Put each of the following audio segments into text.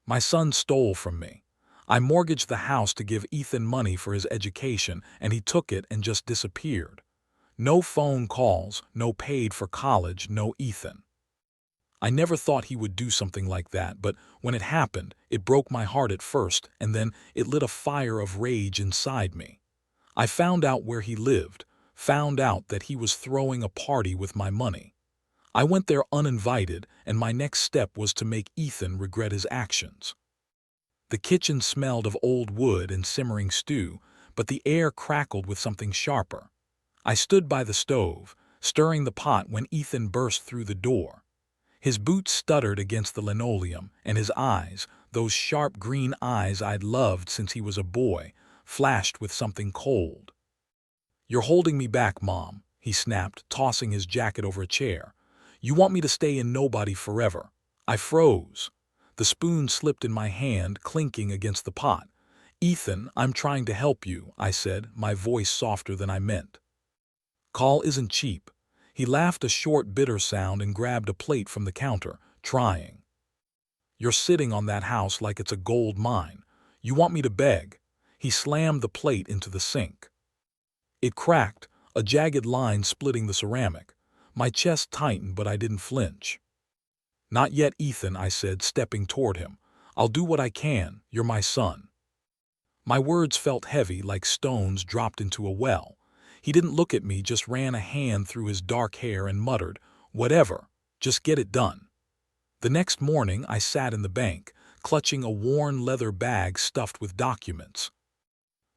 My son stole from me. I mortgaged the house to give Ethan money for his education, and he took it and just disappeared. No phone calls, no paid for college, no Ethan. I never thought he would do something like that, but when it happened, it broke my heart at first, and then it lit a fire of rage inside me. I found out where he lived, found out that he was throwing a party with my money. I went there uninvited, and my next step was to make Ethan regret his actions. The kitchen smelled of old wood and simmering stew, but the air crackled with something sharper. I stood by the stove, stirring the pot when Ethan burst through the door. His boots stuttered against the linoleum, and his eyes, those sharp green eyes I'd loved since he was a boy, flashed with something cold. "You're holding me back, Mom," he snapped, tossing his jacket over a chair. "You want me to stay in nobody forever." I froze. The spoon slipped in my hand, clinking against the pot. "Ethan, I'm trying to help you," I said, my voice softer than I meant. "Call isn't cheap." He laughed a short, bitter sound and grabbed a plate from the counter, trying. "You're sitting on that house like it's a gold mine. You want me to beg?" He slammed the plate into the sink. It cracked, a jagged line splitting the ceramic. My chest tightened, but I didn't flinch. "Not yet, Ethan," I said, stepping toward him. "I'll do what I can. You're my son." My words felt heavy, like stones dropped into a well. He didn't look at me, just ran a hand through his dark hair and muttered, "Whatever, just get it done." The next morning I sat in the bank, clutching a worn leather bag stuffed with documents.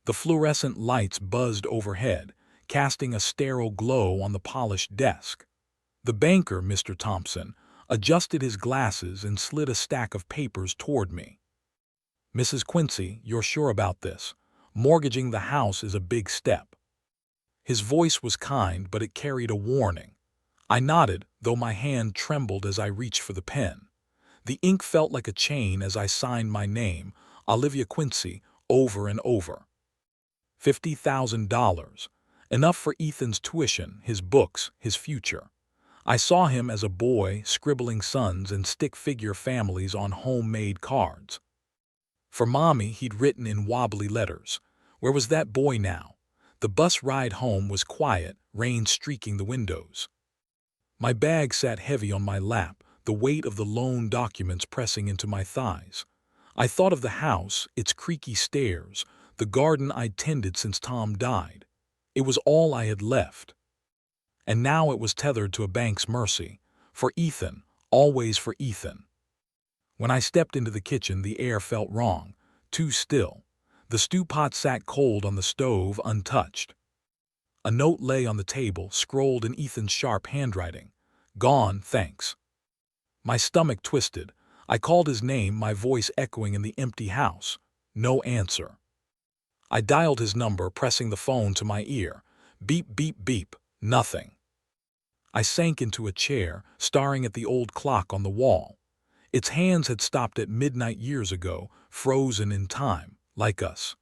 The fluorescent lights buzzed overhead, casting a sterile glow on the polished desk. The banker, Mr. Thompson, adjusted his glasses and slid a stack of papers toward me. "Mrs. Quincy, you're sure about this? Mortgaging the house is a big step." His voice was kind, but it carried a warning. I nodded, though my hand trembled as I reached for the pen. The ink felt like a chain as I signed my name, Olivia Quincy, over and over. $50,000. Enough for Ethan's tuition, his books, his future. I saw him as a boy, scribbling sons and stick-figure families on homemade cards. For Mommy, he'd written in wobbly letters. Where was that boy now? The bus ride home was quiet, rain streaking the windows. My bag sat heavy on my lap, the weight of the loan documents pressing into my thighs. I thought of the house, its creaky stairs, the garden I'd tended since Tom died. It was all I had left. And now it was tethered to a bank's mercy. For Ethan, always for Ethan. When I stepped into the kitchen, the air felt wrong, too still. The stew pot sat cold on the stove, untouched. A note lay on the table, scrolled in Ethan's sharp handwriting. "Gone, thanks." My stomach twisted. I called his name, my voice echoing in the empty house. No answer. I dialed his number, pressing the phone to my ear. Beep, beep, beep. Nothing. I sank into a chair, staring at the old clock on the wall. Its hands had stopped at midnight years ago, frozen in time, like us.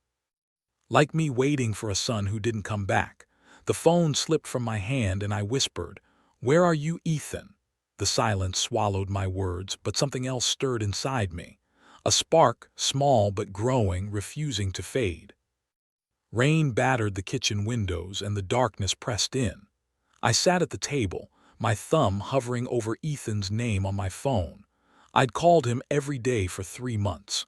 Like me waiting for a son who didn't come back. The phone slipped from my hand and I whispered, "Where are you, Ethan?" The silence swallowed my words, but something else stirred inside me. A spark, small but growing, refusing to fade. Rain battered the kitchen windows and the darkness pressed in. I sat at the table, my thumb hovering over Ethan's name on my phone. I'd called him every day for 3 months.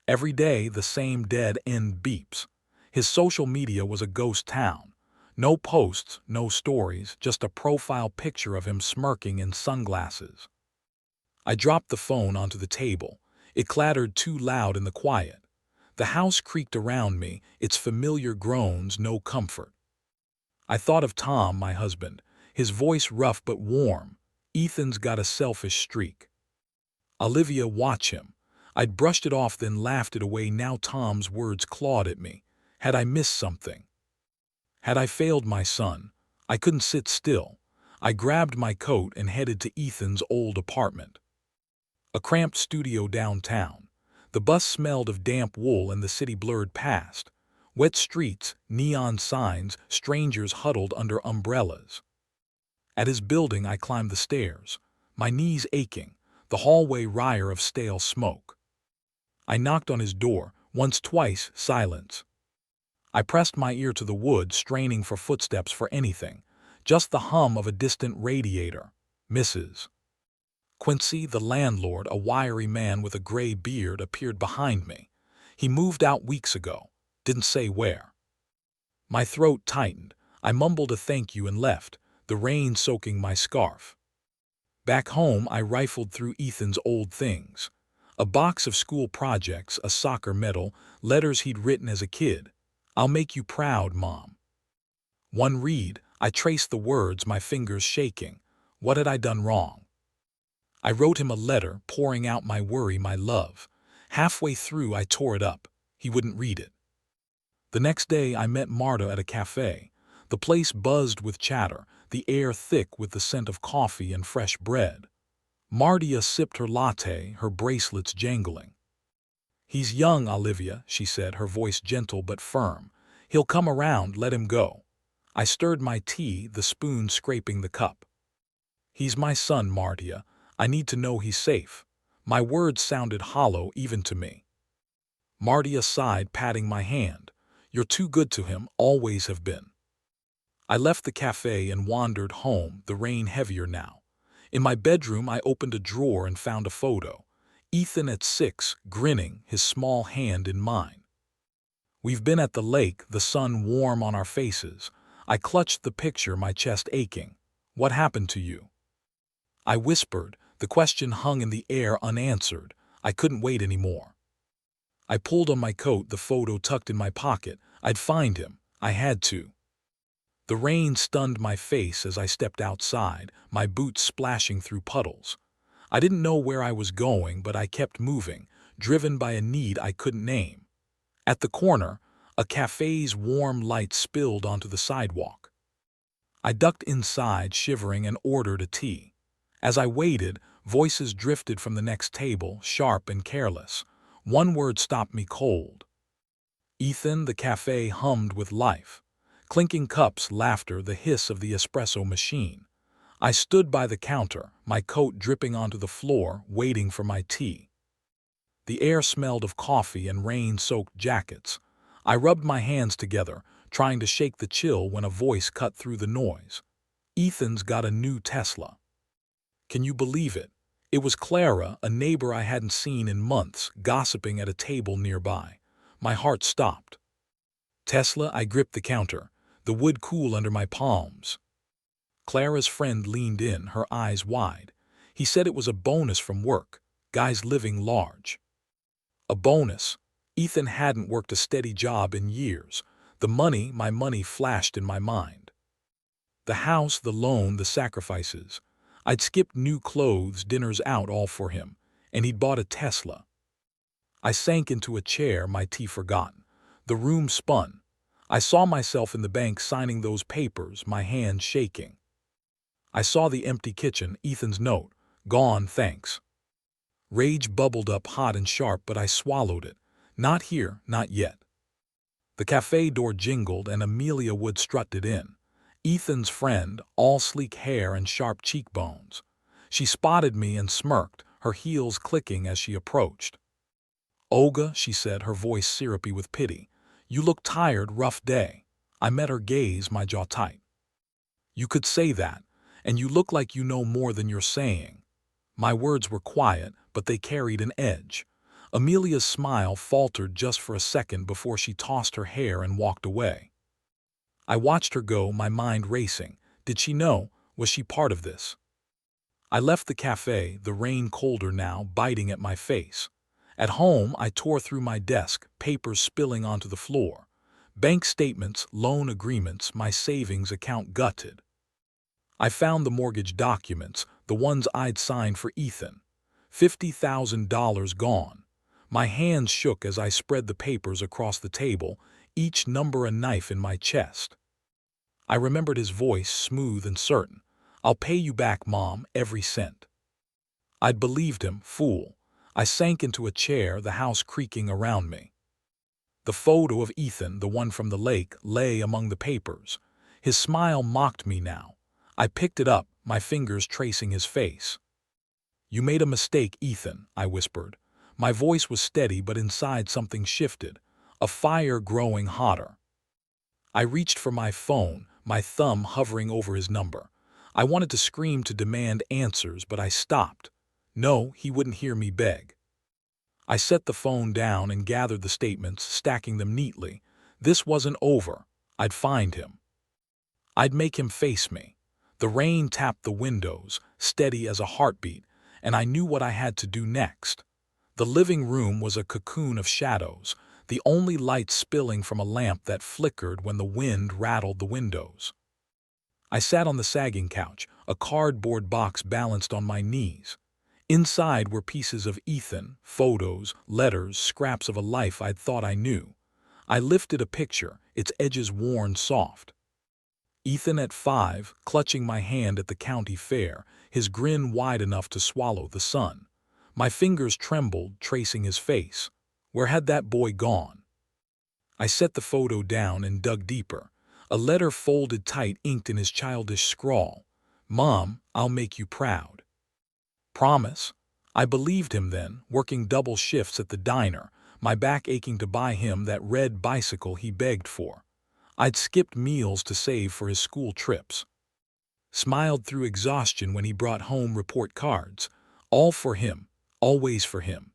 Every day the same dead-end beeps. His social media was a ghost town. No posts, no stories, just a profile picture of him smirking in sunglasses. I dropped the phone onto the table. It clattered too loud in the quiet. The house creaked around me, its familiar groans no comfort. I thought of Tom, my husband, his voice rough but warm. "Ethan's got a selfish streak." "Olivia, watch him." I'd brushed it off, then laughed it away. Now Tom's words clawed at me. Had I missed something? Had I failed my son? I couldn't sit still. I grabbed my coat and headed to Ethan's old apartment. A cramped studio downtown. The bus smelled of damp wool and the city blurred past. Wet streets, neon signs, strangers huddled under umbrellas. At his building I climbed the stairs, my knees aching, the hallway wry of stale smoke. I knocked on his door, once, twice, silence. I pressed my ear to the wood, straining for footsteps, for anything. Just the hum of a distant radiator. Mrs. Quincy, the landlord, a wiry man with a gray beard, appeared behind me. He moved out weeks ago. Didn't say where. My throat tightened. I mumbled a thank you and left, the rain soaking my scarf. Back home, I rifled through Ethan's old things. A box of school projects, a soccer medal, letters he'd written as a kid. "I'll make you proud, Mom." One read, I traced the words, my fingers shaking. What had I done wrong? I wrote him a letter, pouring out my worry, my love. Halfway through, I tore it up. He wouldn't read it. The next day, I met Marta at a cafe. The place buzzed with chatter, the air thick with the scent of coffee and fresh bread. Marta sipped her latte, her bracelets jangling. "He's young, Olivia," she said, her voice gentle but firm. "He'll come around, let him go." I stirred my tea, the spoon scraping the cup. "He's my son, Marta. I need to know he's safe." My words sounded hollow even to me. Marta sighed, patting my hand. "You're too good to him, always have been." I left the cafe and wandered home, the rain heavier now. In my bedroom, I opened a drawer and found a photo. Ethan at 6, grinning, his small hand in mine. We've been at the lake, the sun warm on our faces. I clutched the picture, my chest aching. "What happened to you?" I whispered. The question hung in the air unanswered. I couldn't wait anymore. I pulled on my coat, the photo tucked in my pocket. I'd find him. I had to. The rain stunned my face as I stepped outside, my boots splashing through puddles. I didn't know where I was going, but I kept moving, driven by a need I couldn't name. At the corner, a cafe's warm light spilled onto the sidewalk. I ducked inside, shivering, and ordered a tea. As I waited, voices drifted from the next table, sharp and careless. One word stopped me cold. "Ethan." The cafe hummed with life. Clinking cups, laughter, the hiss of the espresso machine. I stood by the counter, my coat dripping onto the floor, waiting for my tea. The air smelled of coffee and rain-soaked jackets. I rubbed my hands together, trying to shake the chill when a voice cut through the noise. "Ethan's got a new Tesla." Can you believe it? It was Clara, a neighbor I hadn't seen in months, gossiping at a table nearby. My heart stopped. "Tesla?" I gripped the counter, the wood cool under my palms. Clara's friend leaned in, her eyes wide. He said it was a bonus from work, guys living large. A bonus? Ethan hadn't worked a steady job in years. My money flashed in my mind. The house, the loan, the sacrifices. I'd skipped new clothes, dinners out, all for him, and he'd bought a Tesla. I sank into a chair, my tea forgotten. The room spun. I saw myself in the bank signing those papers, my hands shaking. I saw the empty kitchen, Ethan's note. "Gone, thanks." Rage bubbled up hot and sharp, but I swallowed it. Not here, not yet. The cafe door jingled and Amelia Wood strutted in. Ethan's friend, all sleek hair and sharp cheekbones. She spotted me and smirked, her heels clicking as she approached. "Olga," she said, her voice syrupy with pity. "You look tired, rough day." I met her gaze, my jaw tight. "You could say that, and you look like you know more than you're saying." My words were quiet, but they carried an edge. Amelia's smile faltered just for a second before she tossed her hair and walked away. I watched her go, my mind racing. Did she know? Was she part of this? I left the cafe, the rain colder now, biting at my face. At home, I tore through my desk, papers spilling onto the floor. Bank statements, loan agreements, my savings account gutted. I found the mortgage documents, the ones I'd signed for Ethan. $50,000 gone. My hands shook as I spread the papers across the table, each number a knife in my chest. I remembered his voice, smooth and certain. "I'll pay you back, Mom, every cent." I'd believed him, fool. I sank into a chair, the house creaking around me. The photo of Ethan, the one from the lake, lay among the papers. His smile mocked me now. I picked it up, my fingers tracing his face. "You made a mistake, Ethan," I whispered. My voice was steady, but inside something shifted, a fire growing hotter. I reached for my phone, my thumb hovering over his number. I wanted to scream to demand answers, but I stopped. No, he wouldn't hear me beg. I set the phone down and gathered the statements, stacking them neatly. This wasn't over. I'd find him. I'd make him face me. The rain tapped the windows, steady as a heartbeat, and I knew what I had to do next. The living room was a cocoon of shadows, the only light spilling from a lamp that flickered when the wind rattled the windows. I sat on the sagging couch, a cardboard box balanced on my knees. Inside were pieces of Ethan, photos, letters, scraps of a life I'd thought I knew. I lifted a picture, its edges worn soft. Ethan at 5, clutching my hand at the county fair, his grin wide enough to swallow the sun. My fingers trembled, tracing his face. Where had that boy gone? I set the photo down and dug deeper. A letter folded tight, inked in his childish scrawl. "Mom, I'll make you proud." Promise? I believed him then, working double shifts at the diner, my back aching to buy him that red bicycle he begged for. I'd skipped meals to save for his school trips. Smiled through exhaustion when he brought home report cards. All for him, always for him.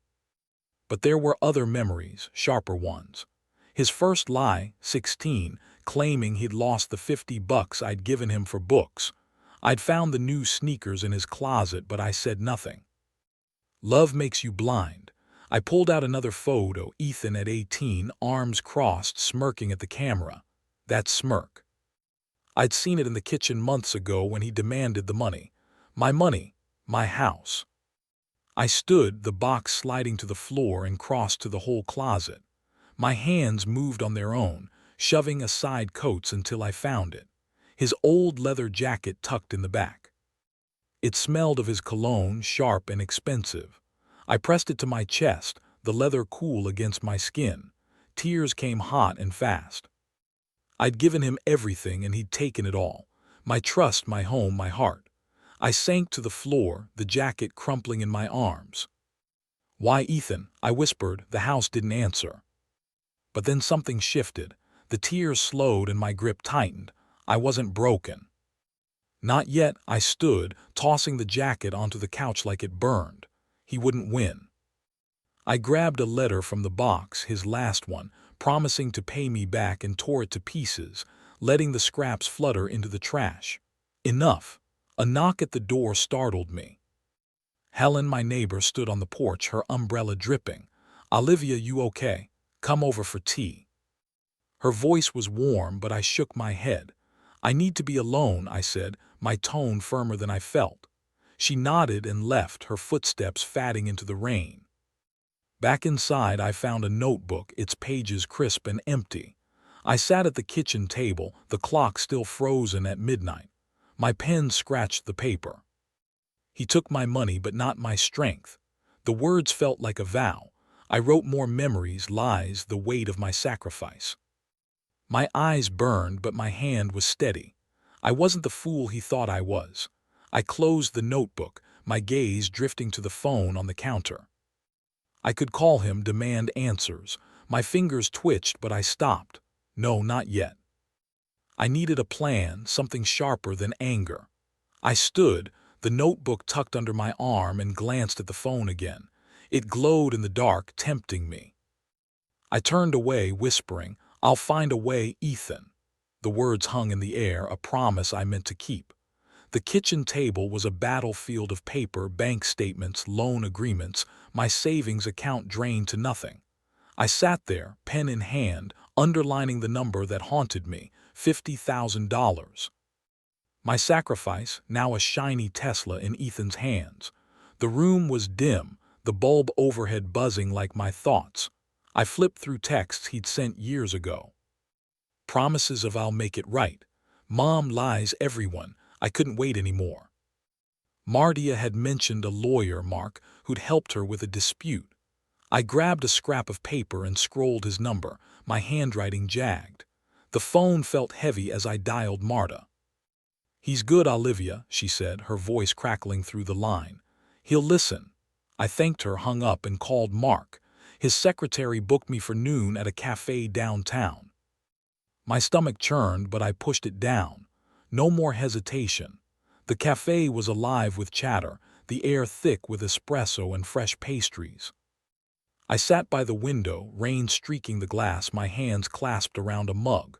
But there were other memories, sharper ones. His first lie, 16, claiming he'd lost the $50 I'd given him for books. I'd found the new sneakers in his closet, but I said nothing. Love makes you blind. I pulled out another photo, Ethan at 18, arms crossed, smirking at the camera. That smirk. I'd seen it in the kitchen months ago when he demanded the money. My house. I stood, the box sliding to the floor, and crossed to the whole closet. My hands moved on their own, shoving aside coats until I found it. His old leather jacket tucked in the back. It smelled of his cologne, sharp and expensive. I pressed it to my chest, the leather cool against my skin. Tears came hot and fast. I'd given him everything and he'd taken it all. My trust, my home, my heart. I sank to the floor, the jacket crumpling in my arms. "Why, Ethan?" I whispered. The house didn't answer. But then something shifted. The tears slowed and my grip tightened. I wasn't broken. Not yet. I stood, tossing the jacket onto the couch like it burned. He wouldn't win. I grabbed a letter from the box, his last one, promising to pay me back, and tore it to pieces, letting the scraps flutter into the trash. Enough. A knock at the door startled me. Helen, my neighbor, stood on the porch, her umbrella dripping. "Olivia, you okay? Come over for tea." Her voice was warm, but I shook my head. "I need to be alone," I said, my tone firmer than I felt. She nodded and left, her footsteps fading into the rain. Back inside, I found a notebook, its pages crisp and empty. I sat at the kitchen table, the clock still frozen at midnight. My pen scratched the paper. He took my money, but not my strength. The words felt like a vow. I wrote more memories, lies, the weight of my sacrifice. My eyes burned, but my hand was steady. I wasn't the fool he thought I was. I closed the notebook, my gaze drifting to the phone on the counter. I could call him, demand answers. My fingers twitched, but I stopped. No, not yet. I needed a plan, something sharper than anger. I stood, the notebook tucked under my arm, and glanced at the phone again. It glowed in the dark, tempting me. I turned away, whispering, "I'll find a way, Ethan." The words hung in the air, a promise I meant to keep. The kitchen table was a battlefield of paper, bank statements, loan agreements, my savings account drained to nothing. I sat there, pen in hand, underlining the number that haunted me, $50,000. My sacrifice, now a shiny Tesla in Ethan's hands. The room was dim, the bulb overhead buzzing like my thoughts. I flipped through texts he'd sent years ago. Promises of "I'll make it right." Mom, lies, everyone. I couldn't wait anymore. Mardia had mentioned a lawyer, Mark, who'd helped her with a dispute. I grabbed a scrap of paper and scrolled his number, my handwriting jagged. The phone felt heavy as I dialed Marta. "He's good, Olivia," she said, her voice crackling through the line. "He'll listen. I thanked her, hung up, and called Mark. His secretary booked me for noon at a cafe downtown. My stomach churned, but I pushed it down. No more hesitation. The cafe was alive with chatter, the air thick with espresso and fresh pastries. I sat by the window, rain streaking the glass, my hands clasped around a mug.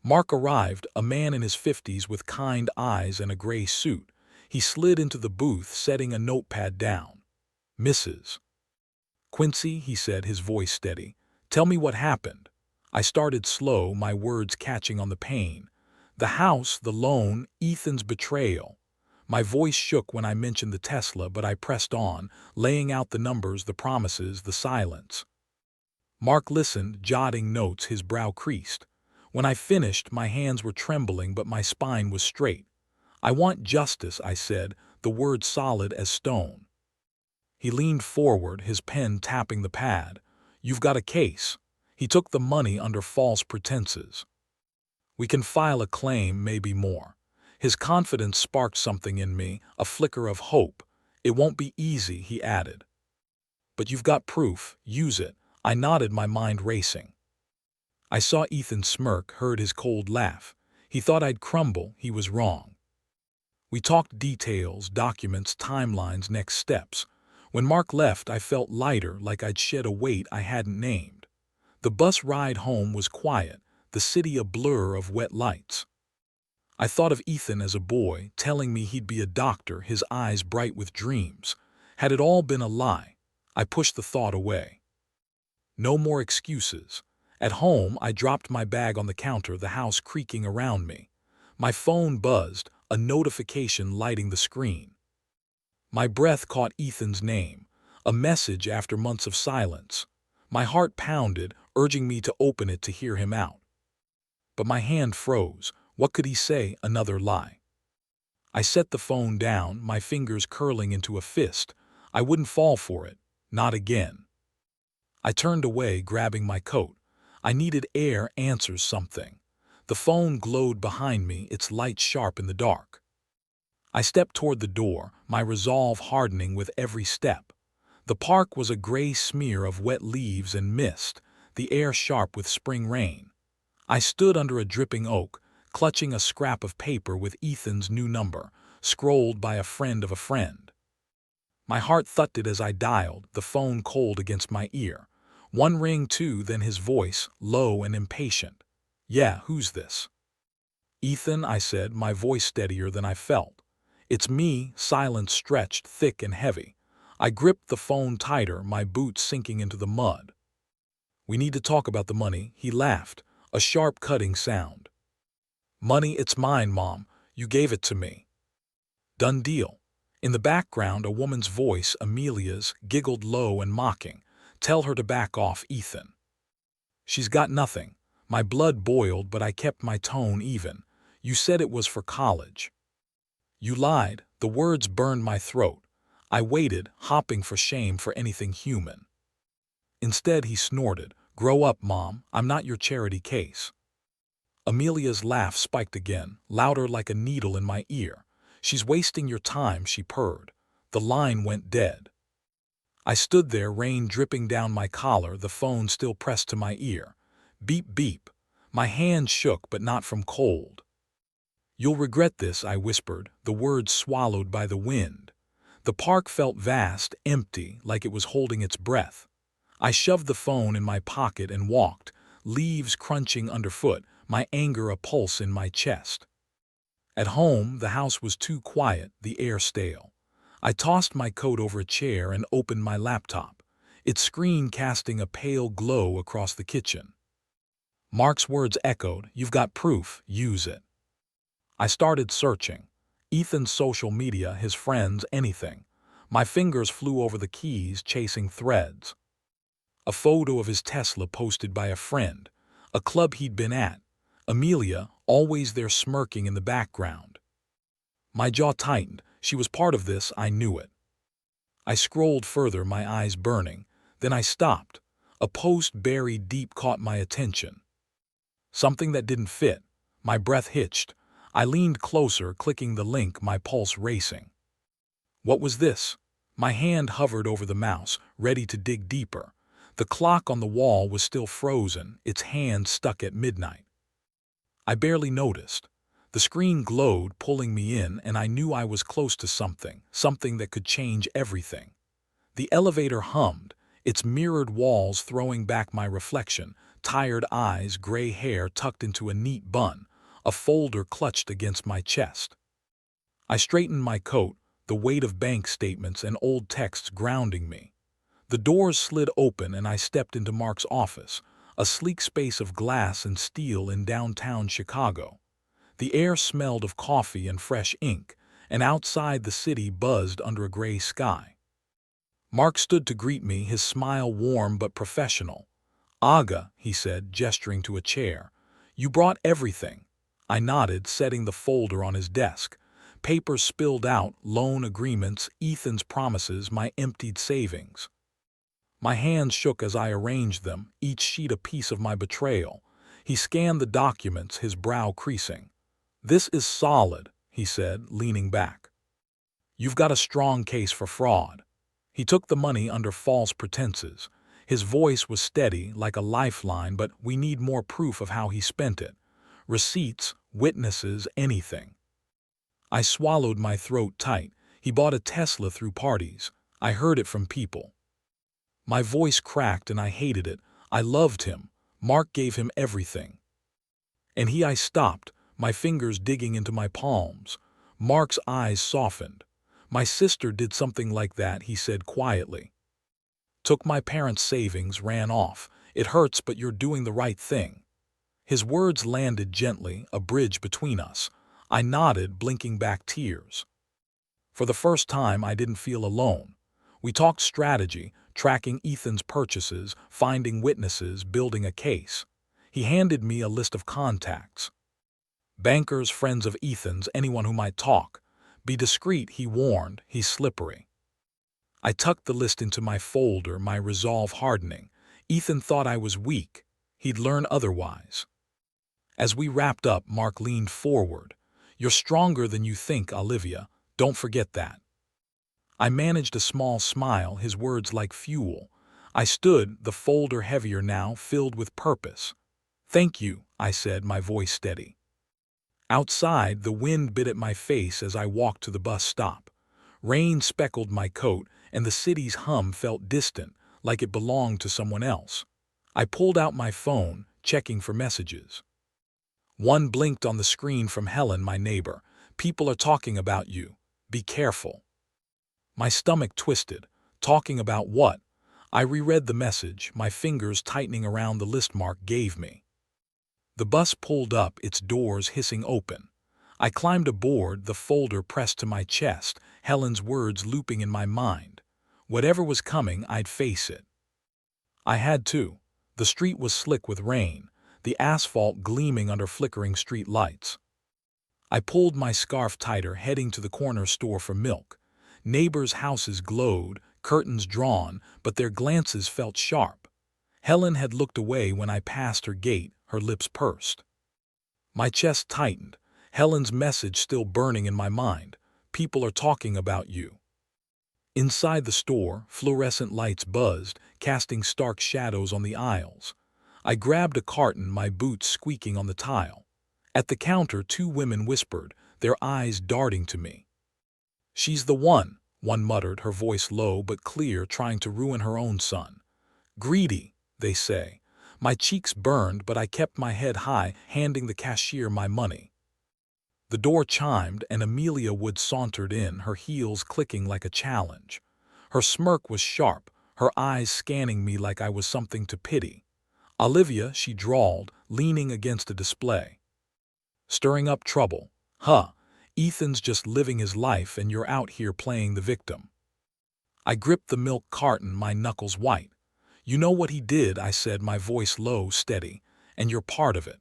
Mark arrived, a man in his 50s with kind eyes and a gray suit. He slid into the booth, setting a notepad down. "Mrs. Quincy," he said, his voice steady, "tell me what happened." I started slow, my words catching on the pain. The house, the loan, Ethan's betrayal. My voice shook when I mentioned the Tesla, but I pressed on, laying out the numbers, the promises, the silence. Mark listened, jotting notes, his brow creased. When I finished, my hands were trembling, but my spine was straight. "I want justice," I said, the words solid as stone. He leaned forward, his pen tapping the pad. "You've got a case." He took the money under false pretenses. "We can file a claim, maybe more." His confidence sparked something in me, a flicker of hope. "It won't be easy," he added. "But you've got proof, use it." I nodded, my mind racing. I saw Ethan smirk, heard his cold laugh. He thought I'd crumble, he was wrong. We talked details, documents, timelines, next steps. When Mark left, I felt lighter, like I'd shed a weight I hadn't named. The bus ride home was quiet, the city a blur of wet lights. I thought of Ethan as a boy, telling me he'd be a doctor, his eyes bright with dreams. Had it all been a lie? I pushed the thought away. No more excuses. At home, I dropped my bag on the counter, the house creaking around me. My phone buzzed, a notification lighting the screen. My breath caught Ethan's name, a message after months of silence. My heart pounded, urging me to open it to hear him out. But my hand froze. What could he say? Another lie. I set the phone down, my fingers curling into a fist. I wouldn't fall for it. Not again. I turned away, grabbing my coat. I needed air, answers, something. The phone glowed behind me, its light sharp in the dark. I stepped toward the door, my resolve hardening with every step. The park was a gray smear of wet leaves and mist, the air sharp with spring rain. I stood under a dripping oak, clutching a scrap of paper with Ethan's new number, scrolled by a friend of a friend. My heart thudded as I dialed, the phone cold against my ear. One ring, two, then his voice, low and impatient. "Yeah, who's this?" "Ethan," I said, my voice steadier than I felt. "It's me." Silence stretched, thick and heavy. I gripped the phone tighter, my boots sinking into the mud. "We need to talk about the money," he laughed, a sharp cutting sound. "Money, it's mine, Mom. You gave it to me." "Done deal." In the background, a woman's voice, Amelia's, giggled low and mocking. "Tell her to back off, Ethan." "She's got nothing." My blood boiled, but I kept my tone even. "You said it was for college." "You lied." The words burned my throat. I waited, hopping for shame for anything human. Instead, he snorted. "Grow up, Mom. I'm not your charity case." Amelia's laugh spiked again, louder like a needle in my ear. "She's wasting your time," she purred. The line went dead. I stood there, rain dripping down my collar, the phone still pressed to my ear. Beep, beep. My hand shook, but not from cold. "You'll regret this," I whispered, the words swallowed by the wind. The park felt vast, empty, like it was holding its breath. I shoved the phone in my pocket and walked, leaves crunching underfoot, my anger a pulse in my chest. At home, the house was too quiet, the air stale. I tossed my coat over a chair and opened my laptop, its screen casting a pale glow across the kitchen. Mark's words echoed, "You've got proof, use it." I started searching. Ethan's social media, his friends, anything. My fingers flew over the keys, chasing threads. A photo of his Tesla posted by a friend, a club he'd been at. Amelia, always there smirking in the background. My jaw tightened. She was part of this, I knew it. I scrolled further, my eyes burning. Then I stopped. A post buried deep caught my attention. Something that didn't fit. My breath hitched. I leaned closer, clicking the link, my pulse racing. What was this? My hand hovered over the mouse, ready to dig deeper. The clock on the wall was still frozen, its hand stuck at midnight. I barely noticed. The screen glowed, pulling me in, and I knew I was close to something that could change everything. The elevator hummed, its mirrored walls throwing back my reflection, tired eyes, gray hair tucked into a neat bun, a folder clutched against my chest. I straightened my coat, the weight of bank statements and old texts grounding me. The doors slid open and I stepped into Mark's office, a sleek space of glass and steel in downtown Chicago. The air smelled of coffee and fresh ink, and outside the city buzzed under a gray sky. Mark stood to greet me, his smile warm but professional. "Aga," he said, gesturing to a chair. "You brought everything." I nodded, setting the folder on his desk. Papers spilled out, loan agreements, Ethan's promises, my emptied savings. My hands shook as I arranged them, each sheet a piece of my betrayal. He scanned the documents, his brow creasing. "This is solid," he said, leaning back. "You've got a strong case for fraud." He took the money under false pretenses. His voice was steady, like a lifeline, but we need more proof of how he spent it. Receipts, witnesses, anything. I swallowed, my throat tight. He bought a Tesla through parties. I heard it from people. My voice cracked and I hated it. I loved him. Mark gave him everything. And I stopped, my fingers digging into my palms. Mark's eyes softened. "My sister did something like that," he said quietly. "Took my parents' savings, ran off. It hurts, but you're doing the right thing." His words landed gently, a bridge between us. I nodded, blinking back tears. For the first time, I didn't feel alone. We talked strategy, tracking Ethan's purchases, finding witnesses, building a case. He handed me a list of contacts. Bankers, friends of Ethan's, anyone who might talk. "Be discreet," he warned, "he's slippery." I tucked the list into my folder, my resolve hardening. Ethan thought I was weak. He'd learn otherwise. As we wrapped up, Mark leaned forward. "You're stronger than you think, Olivia. Don't forget that." I managed a small smile, his words like fuel. I stood, the folder heavier now, filled with purpose. "Thank you," I said, my voice steady. Outside, the wind bit at my face as I walked to the bus stop. Rain speckled my coat, and the city's hum felt distant, like it belonged to someone else. I pulled out my phone, checking for messages. One blinked on the screen from Helen, my neighbor. "People are talking about you. Be careful." My stomach twisted. Talking about what? I reread the message, my fingers tightening around the list Mark gave me. The bus pulled up, its doors hissing open. I climbed aboard, the folder pressed to my chest, Helen's words looping in my mind. Whatever was coming, I'd face it. I had to. The street was slick with rain, the asphalt gleaming under flickering street lights. I pulled my scarf tighter, heading to the corner store for milk. Neighbors' houses glowed, curtains drawn, but their glances felt sharp. Helen had looked away when I passed her gate, her lips pursed. My chest tightened, Helen's message still burning in my mind. "People are talking about you." Inside the store, fluorescent lights buzzed, casting stark shadows on the aisles. I grabbed a carton, my boots squeaking on the tile. At the counter, two women whispered, their eyes darting to me. "She's the one," one muttered, her voice low but clear, trying to ruin her own son. "Greedy, they say." My cheeks burned, but I kept my head high, handing the cashier my money. The door chimed, and Amelia Wood sauntered in, her heels clicking like a challenge. Her smirk was sharp, her eyes scanning me like I was something to pity. "Olivia," she drawled, leaning against a display. "Stirring up trouble. Huh, Ethan's just living his life and you're out here playing the victim." I gripped the milk carton, my knuckles white. "You know what he did," I said, my voice low, steady, "and you're part of it."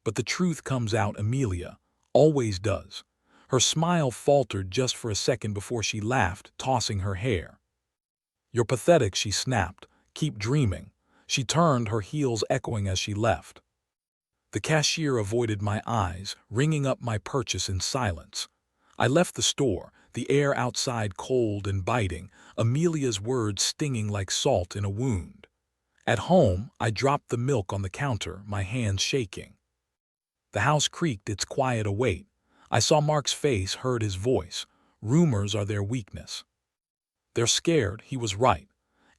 But the truth comes out, Amelia. Always does. Her smile faltered just for a second before she laughed, tossing her hair. "You're pathetic," she snapped. "Keep dreaming." She turned, her heels echoing as she left. The cashier avoided my eyes, ringing up my purchase in silence. I left the store, the air outside cold and biting, Amelia's words stinging like salt in a wound. At home, I dropped the milk on the counter, my hands shaking. The house creaked its quiet await. I saw Mark's face, heard his voice. Rumors are their weakness. They're scared, he was right.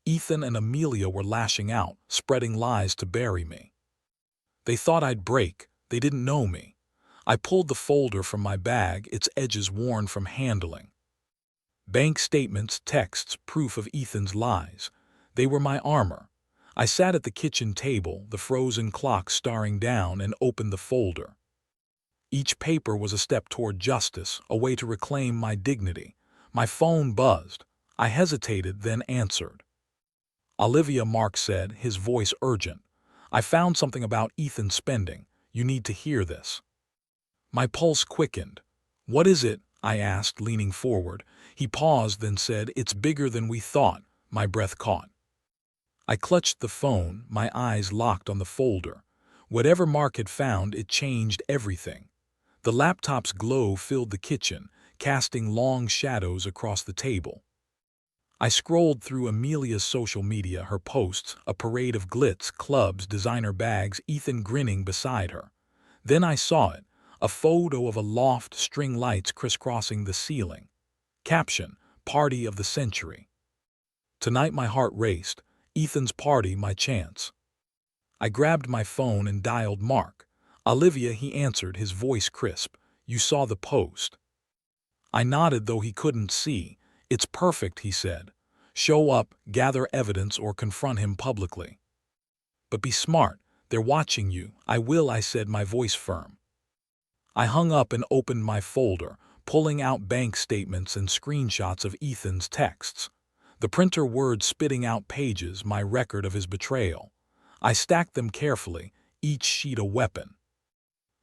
Ethan and Amelia were lashing out, spreading lies to bury me. They thought I'd break, they didn't know me. I pulled the folder from my bag, its edges worn from handling. Bank statements, texts, proof of Ethan's lies. They were my armor. I sat at the kitchen table, the frozen clock staring down, and opened the folder. Each paper was a step toward justice, a way to reclaim my dignity. My phone buzzed. I hesitated, then answered. "Olivia," Mark said, his voice urgent. "I found something about Ethan's spending. You need to hear this." My pulse quickened. "What is it?" I asked, leaning forward. He paused, then said, "It's bigger than we thought." My breath caught. I clutched the phone, my eyes locked on the folder. Whatever Mark had found, it changed everything. The laptop's glow filled the kitchen, casting long shadows across the table. I scrolled through Amelia's social media, her posts, a parade of glitz, clubs, designer bags, Ethan grinning beside her. Then I saw it, a photo of a loft, string lights crisscrossing the ceiling. Caption, "Party of the Century." Tonight my heart raced. Ethan's party, my chance. I grabbed my phone and dialed Mark. "Olivia," he answered, his voice crisp. "You saw the post." I nodded, though he couldn't see. "It's perfect," he said. "Show up, gather evidence, or confront him publicly. But be smart. They're watching you." "I will," I said, my voice firm. I hung up and opened my folder, pulling out bank statements and screenshots of Ethan's texts. The printer words spitting out pages, my record of his betrayal. I stacked them carefully, each sheet a weapon.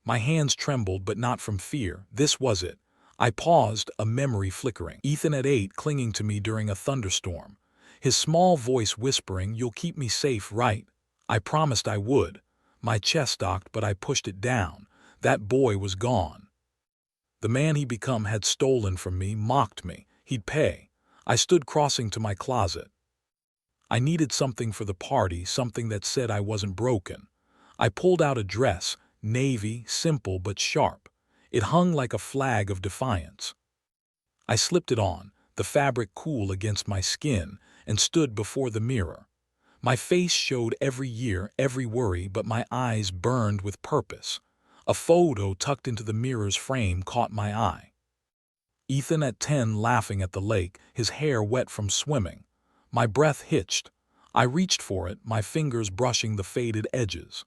My hands trembled, but not from fear. This was it. I paused, a memory flickering. Ethan at 8, clinging to me during a thunderstorm. His small voice whispering, "You'll keep me safe, right?" I promised I would. My chest stocked, but I pushed it down. That boy was gone. The man he'd become had stolen from me, mocked me. He'd pay. I stood crossing to my closet. I needed something for the party, something that said I wasn't broken. I pulled out a dress, navy, simple but sharp. It hung like a flag of defiance. I slipped it on, the fabric cool against my skin, and stood before the mirror. My face showed every year, every worry, but my eyes burned with purpose. A photo tucked into the mirror's frame caught my eye. Ethan at 10, laughing at the lake, his hair wet from swimming. My breath hitched. I reached for it, my fingers brushing the faded edges.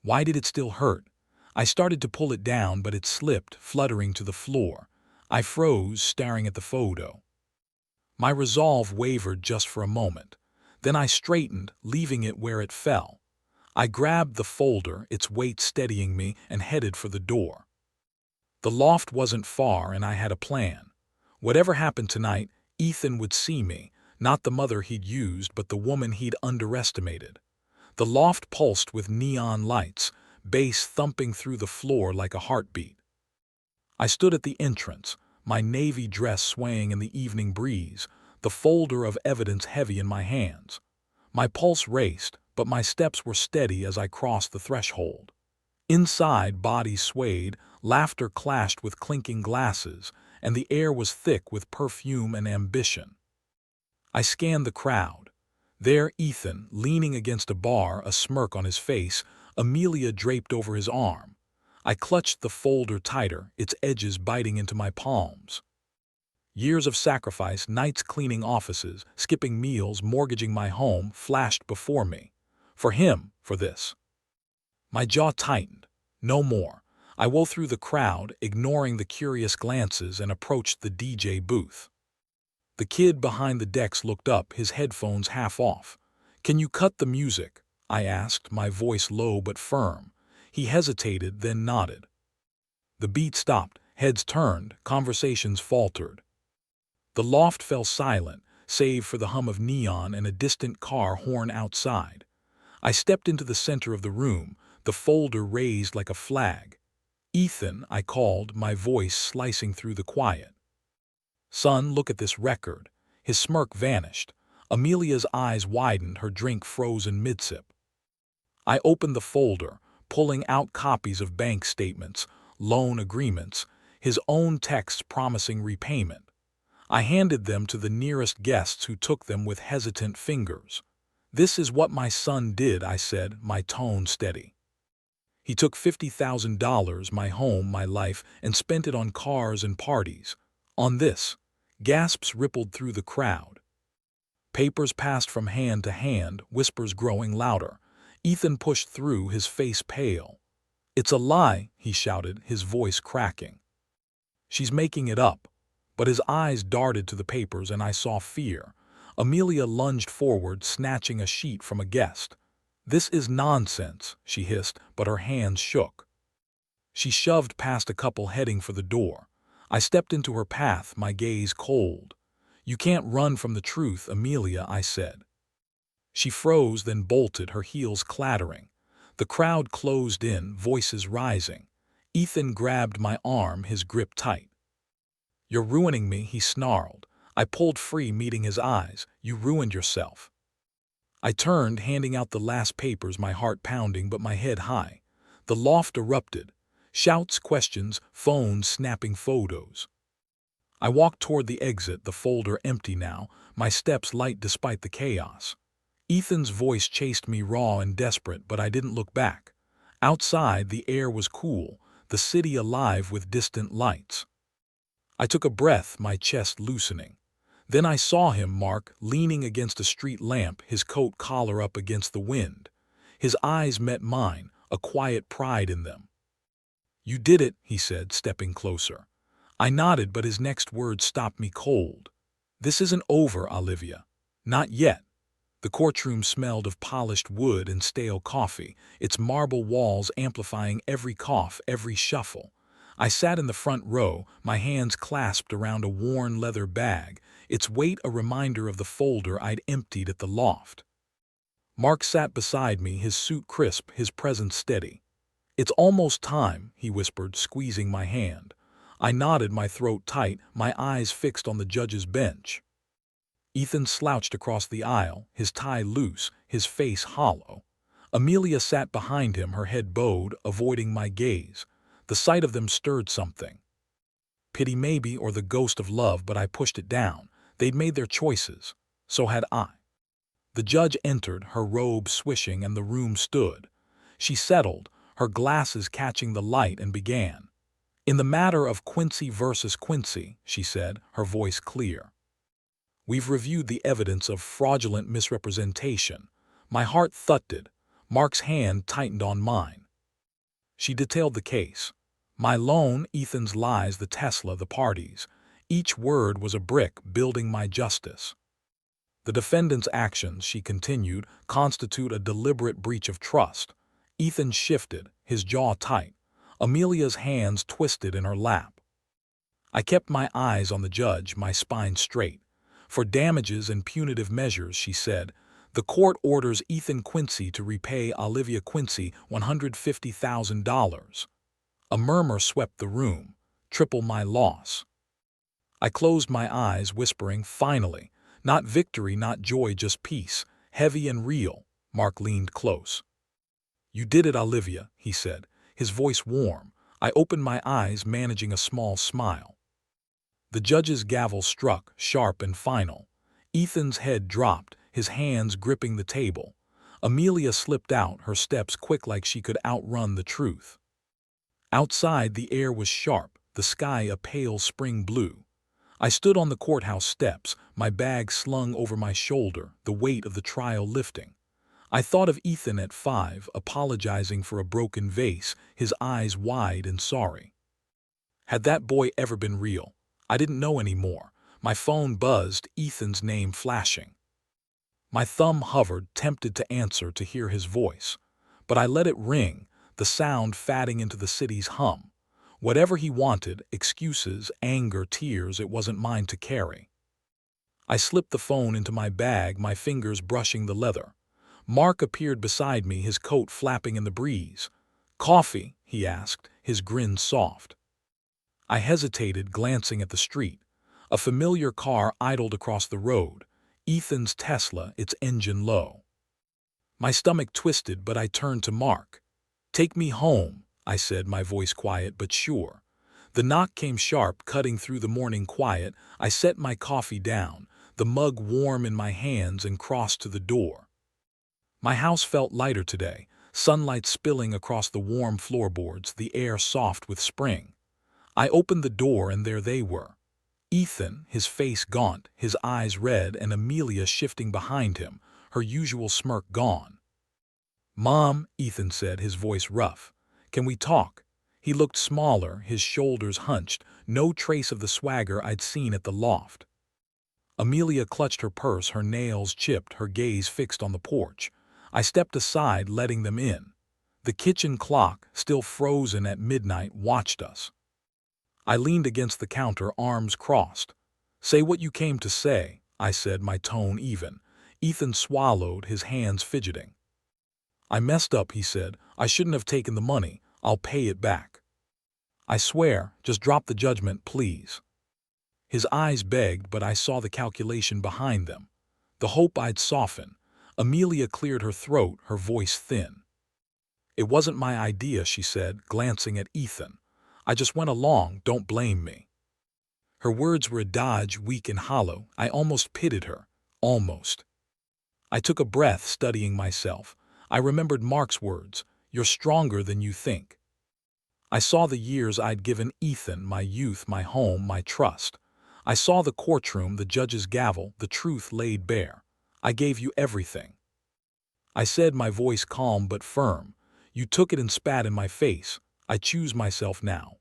Why did it still hurt? I started to pull it down, but it slipped, fluttering to the floor. I froze, staring at the photo. My resolve wavered just for a moment. Then I straightened, leaving it where it fell. I grabbed the folder, its weight steadying me, and headed for the door. The loft wasn't far, and I had a plan. Whatever happened tonight, Ethan would see me, not the mother he'd used, but the woman he'd underestimated. The loft pulsed with neon lights, bass thumping through the floor like a heartbeat. I stood at the entrance, my navy dress swaying in the evening breeze, the folder of evidence heavy in my hands. My pulse raced, but my steps were steady as I crossed the threshold. Inside, bodies swayed, laughter clashed with clinking glasses, and the air was thick with perfume and ambition. I scanned the crowd. There, Ethan, leaning against a bar, a smirk on his face, Amelia draped over his arm. I clutched the folder tighter, its edges biting into my palms. Years of sacrifice, nights cleaning offices, skipping meals, mortgaging my home, flashed before me. For him, for this. My jaw tightened. No more. I wove through the crowd, ignoring the curious glances, and approached the DJ booth. The kid behind the decks looked up, his headphones half off. "Can you cut the music?" I asked, my voice low but firm. He hesitated, then nodded. The beat stopped, heads turned, conversations faltered. The loft fell silent, save for the hum of neon and a distant car horn outside. I stepped into the center of the room, the folder raised like a flag. "Ethan," I called, my voice slicing through the quiet. "Son, look at this record." His smirk vanished. Amelia's eyes widened, her drink frozen mid-sip. I opened the folder, pulling out copies of bank statements, loan agreements, his own texts promising repayment. I handed them to the nearest guests who took them with hesitant fingers. "This is what my son did," I said, my tone steady. "He took $50,000, my home, my life, and spent it on cars and parties. On this." Gasps rippled through the crowd. Papers passed from hand to hand, whispers growing louder. Ethan pushed through, his face pale. "It's a lie," he shouted, his voice cracking. "She's making it up." But his eyes darted to the papers, and I saw fear. Amelia lunged forward, snatching a sheet from a guest. "This is nonsense," she hissed, but her hands shook. She shoved past a couple heading for the door. I stepped into her path, my gaze cold. "You can't run from the truth, Amelia," I said. She froze, then bolted, her heels clattering. The crowd closed in, voices rising. Ethan grabbed my arm, his grip tight. "You're ruining me," he snarled. I pulled free, meeting his eyes. "You ruined yourself." I turned, handing out the last papers, my heart pounding but my head high. The loft erupted. Shouts, questions, phones snapping photos. I walked toward the exit, the folder empty now, my steps light despite the chaos. Ethan's voice chased me, raw and desperate, but I didn't look back. Outside, the air was cool, the city alive with distant lights. I took a breath, my chest loosening. Then I saw him, Mark, leaning against a street lamp, his coat collar up against the wind. His eyes met mine, a quiet pride in them. "You did it," he said, stepping closer. I nodded, but his next words stopped me cold. "This isn't over, Olivia. Not yet." The courtroom smelled of polished wood and stale coffee, its marble walls amplifying every cough, every shuffle. I sat in the front row, my hands clasped around a worn leather bag, its weight a reminder of the folder I'd emptied at the loft. Mark sat beside me, his suit crisp, his presence steady. "It's almost time," he whispered, squeezing my hand. I nodded, my throat tight, my eyes fixed on the judge's bench. Ethan slouched across the aisle, his tie loose, his face hollow. Amelia sat behind him, her head bowed, avoiding my gaze. The sight of them stirred something. Pity maybe, or the ghost of love, but I pushed it down. They'd made their choices. So had I. The judge entered, her robe swishing, and the room stood. She settled, her glasses catching the light, and began. "In the matter of Quincy versus Quincy," she said, her voice clear. "We've reviewed the evidence of fraudulent misrepresentation." My heart thudded. Mark's hand tightened on mine. She detailed the case. My loan, Ethan's lies, the Tesla, the parties. Each word was a brick building my justice. "The defendant's actions," she continued, "constitute a deliberate breach of trust." Ethan shifted, his jaw tight. Amelia's hands twisted in her lap. I kept my eyes on the judge, my spine straight. "For damages and punitive measures," she said, "the court orders Ethan Quincy to repay Olivia Quincy $150,000. A murmur swept the room. Triple my loss. I closed my eyes, whispering, "Finally." Not victory, not joy, just peace. Heavy and real. Mark leaned close. "You did it, Olivia," he said, his voice warm. I opened my eyes, managing a small smile. The judge's gavel struck, sharp and final. Ethan's head dropped, his hands gripping the table. Amelia slipped out, her steps quick like she could outrun the truth. Outside, the air was sharp, the sky a pale spring blue. I stood on the courthouse steps, my bag slung over my shoulder, the weight of the trial lifting. I thought of Ethan at 5, apologizing for a broken vase, his eyes wide and sorry. Had that boy ever been real? I didn't know anymore. My phone buzzed, Ethan's name flashing. My thumb hovered, tempted to answer, to hear his voice. But I let it ring, the sound fatting into the city's hum. Whatever he wanted, excuses, anger, tears, it wasn't mine to carry. I slipped the phone into my bag, my fingers brushing the leather. Mark appeared beside me, his coat flapping in the breeze. "Coffee?" he asked, his grin soft. I hesitated, glancing at the street. A familiar car idled across the road. Ethan's Tesla, its engine low. My stomach twisted, but I turned to Mark. "Take me home," I said, my voice quiet but sure. The knock came sharp, cutting through the morning quiet. I set my coffee down, the mug warm in my hands, and crossed to the door. My house felt lighter today, sunlight spilling across the warm floorboards, the air soft with spring. I opened the door and there they were. Ethan, his face gaunt, his eyes red, and Amelia shifting behind him, her usual smirk gone. "Mom," Ethan said, his voice rough, "can we talk?" He looked smaller, his shoulders hunched, no trace of the swagger I'd seen at the loft. Amelia clutched her purse, her nails chipped, her gaze fixed on the porch. I stepped aside, letting them in. The kitchen clock, still frozen at midnight, watched us. I leaned against the counter, arms crossed. "Say what you came to say," I said, my tone even. Ethan swallowed, his hands fidgeting. "I messed up," he said. "I shouldn't have taken the money. I'll pay it back." "I swear, just drop the judgment, please." His eyes begged, but I saw the calculation behind them. The hope I'd soften. Amelia cleared her throat, her voice thin. "It wasn't my idea," she said, glancing at Ethan. "I just went along, don't blame me." Her words were a dodge, weak and hollow. I almost pitied her. Almost. I took a breath, studying myself. I remembered Mark's words, "You're stronger than you think." I saw the years I'd given Ethan, my youth, my home, my trust. I saw the courtroom, the judge's gavel, the truth laid bare. "I gave you everything," I said, my voice calm but firm. "You took it and spat in my face. I choose myself now."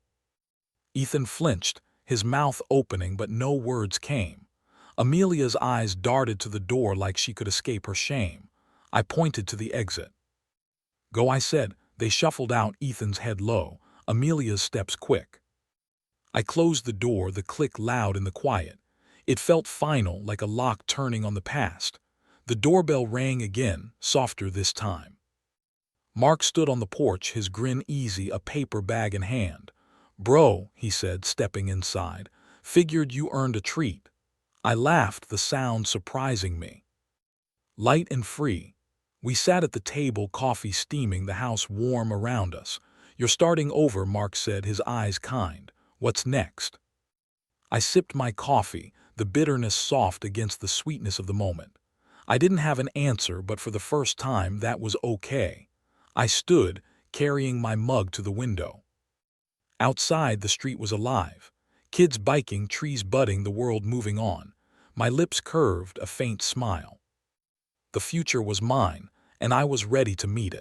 Ethan flinched, his mouth opening, but no words came. Amelia's eyes darted to the door like she could escape her shame. I pointed to the exit. "Go," I said. They shuffled out, Ethan's head low, Amelia's steps quick. I closed the door, the click loud in the quiet. It felt final, like a lock turning on the past. The doorbell rang again, softer this time. Mark stood on the porch, his grin easy, a paper bag in hand. "Bro," he said, stepping inside, "figured you earned a treat." I laughed, the sound surprising me. Light and free. We sat at the table, coffee steaming, the house warm around us. "You're starting over," Mark said, his eyes kind. "What's next?" I sipped my coffee, the bitterness soft against the sweetness of the moment. I didn't have an answer, but for the first time that was okay. I stood, carrying my mug to the window. Outside, the street was alive. Kids biking, trees budding, the world moving on. My lips curved, a faint smile. The future was mine, and I was ready to meet it.